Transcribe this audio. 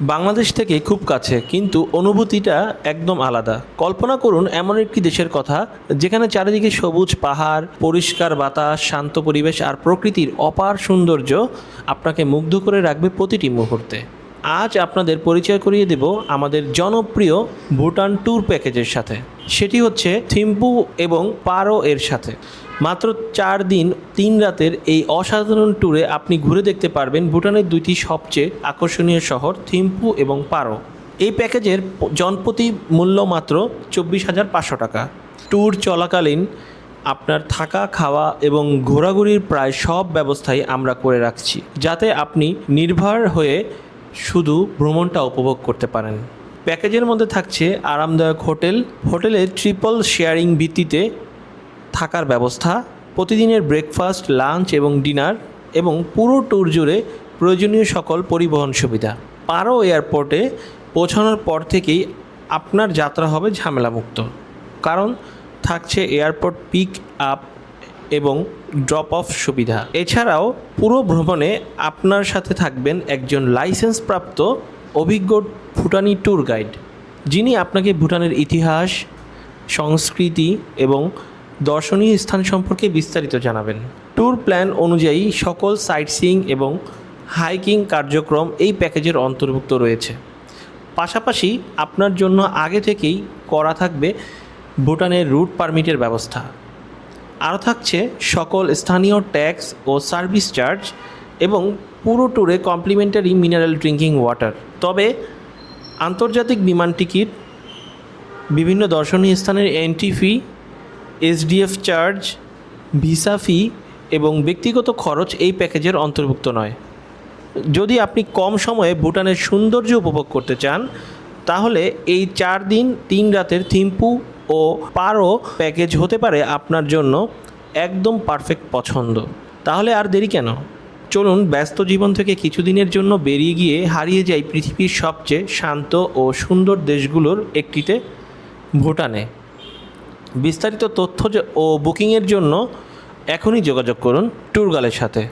বাংলাদেশ থেকে খুব কাছে, কিন্তু অনুভূতিটা একদম আলাদা। কল্পনা করুন এমন একটি দেশের কথা যেখানে চারিদিকে সবুজ পাহাড়, পরিষ্কার বাতাস, শান্ত পরিবেশ আর প্রকৃতির অপার সৌন্দর্য আপনাকে মুগ্ধ করে রাখবে প্রতিটি মুহূর্তে। আজ আপনাদের পরিচয় করিয়ে দেব আমাদের জনপ্রিয় ভুটান ট্যুর প্যাকেজের সাথে। সেটি হচ্ছে থিম্পু এবং পারো এর সাথে। মাত্র 4 দিন 3 রাতের এই অসাধারণ ট্যুরে আপনি ঘুরে দেখতে পারবেন ভুটানের দুইটি সবচেয়ে আকর্ষণীয় শহর থিম্পু এবং পারো। এই প্যাকেজের জনপ্রতি মূল্য মাত্র 24,500 টাকা। ট্যুর চলাকালীন আপনার থাকা, খাওয়া এবং ঘোরাঘুরির প্রায় সব ব্যবস্থাই আমরা করে রাখছি, যাতে আপনি নির্ভর হয়ে শুধু ভ্রমণটা উপভোগ করতে পারেন। প্যাকেজের মধ্যে থাকছে আরামদায়ক হোটেলে ট্রিপল শেয়ারিং ভিত্তিতে থাকার ব্যবস্থা, প্রতিদিনের ব্রেকফাস্ট, লাঞ্চ এবং ডিনার, এবং পুরো ট্যুর জুড়ে প্রয়োজনীয় সকল পরিবহন সুবিধা। পারো এয়ারপোর্টে পৌঁছানোর পর থেকেই আপনার যাত্রা হবে ঝামেলামুক্ত, কারণ থাকছে এয়ারপোর্ট পিক আপ এবং ড্রপ অফ সুবিধা। এছাড়াও পুরো ভ্রমণে আপনার সাথে থাকবেন একজন লাইসেন্সপ্রাপ্ত অভিজ্ঞ ভুটানি ট্যুর গাইড, যিনি আপনাকে ভুটানের ইতিহাস, সংস্কৃতি এবং দর্শনীয় স্থান সম্পর্কে বিস্তারিত জানাবেন। ট্যুর প্ল্যান অনুযায়ী সকল সাইটসিইং এবং হাইকিং কার্যক্রম এই প্যাকেজের অন্তর্ভুক্ত রয়েছে। পাশাপাশি আপনার জন্য আগে থেকেই করা থাকবে ভুটানের রুট পারমিটের ব্যবস্থা। আরও থাকছে সকল স্থানীয় ট্যাক্স ও সার্ভিস চার্জ এবং পুরো ট্যুরে কমপ্লিমেন্টারি মিনারেল ড্রিঙ্কিং ওয়াটার। তবে আন্তর্জাতিক বিমান টিকিট, বিভিন্ন দর্শনীয় স্থানের entry fee, SDF charge, visa ফি এবং ব্যক্তিগত খরচ এই প্যাকেজের অন্তর্ভুক্ত নয়। যদি আপনি কম সময়ে ভুটানের সৌন্দর্য উপভোগ করতে চান, তাহলে এই 4 দিন 3 রাতের থিম্পু ও পারো প্যাকেজ হতে পারে আপনার জন্য একদম পারফেক্ট পছন্দ। তাহলে আর দেরি কেন? চলুন ব্যস্ত জীবন থেকে কিছুদিনের জন্য বেরিয়ে গিয়ে হারিয়ে যাই পৃথিবীর সবচেয়ে শান্ত ও সুন্দর দেশগুলোর একটিতে, ভুটানে। বিস্তারিত তথ্য ও বুকিংয়ের জন্য এখনই যোগাযোগ করুন ট্যুর গাইডের সাথে।